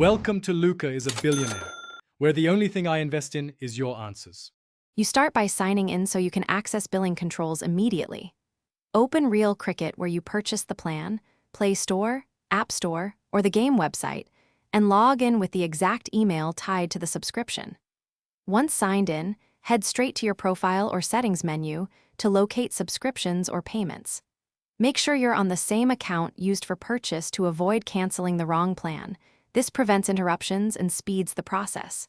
Welcome to Luca is a Billionaire, where the only thing I invest in is your answers. You start by signing in so you can access billing controls immediately. Open Real Cricket where you purchase the plan, Play Store, App Store, or the game website, and log in with the exact email tied to the subscription. Once signed in, head straight to your profile or settings menu to locate subscriptions or payments. Make sure you're on the same account used for purchase to avoid canceling the wrong plan. This prevents interruptions and speeds the process.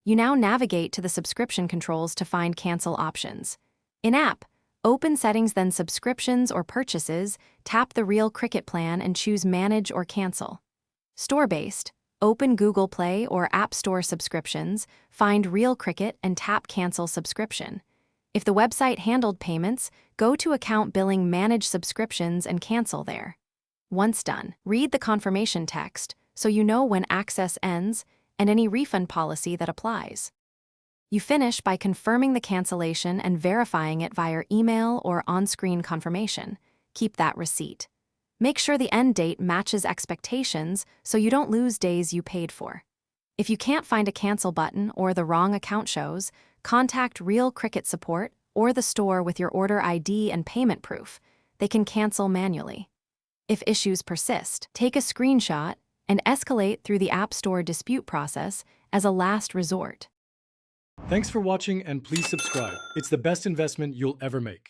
You now navigate to the subscription controls to find cancel options. In-app, open Settings, then Subscriptions or Purchases, tap the Real Cricket plan and choose Manage or Cancel. Store-based, open Google Play or App Store subscriptions, find Real Cricket and tap Cancel Subscription. If the website handled payments, go to Account Billing, Manage Subscriptions and cancel there. Once done, read the confirmation text so you know when access ends and any refund policy that applies. You finish by confirming the cancellation and verifying it via email or on-screen confirmation. Keep that receipt. Make sure the end date matches expectations so you don't lose days you paid for. If you can't find a cancel button or the wrong account shows, contact Real Cricket support or the store with your order ID and payment proof. They can cancel manually. If issues persist, take a screenshot and escalate through the App Store dispute process as a last resort. Thanks for watching and please subscribe. It's the best investment you'll ever make.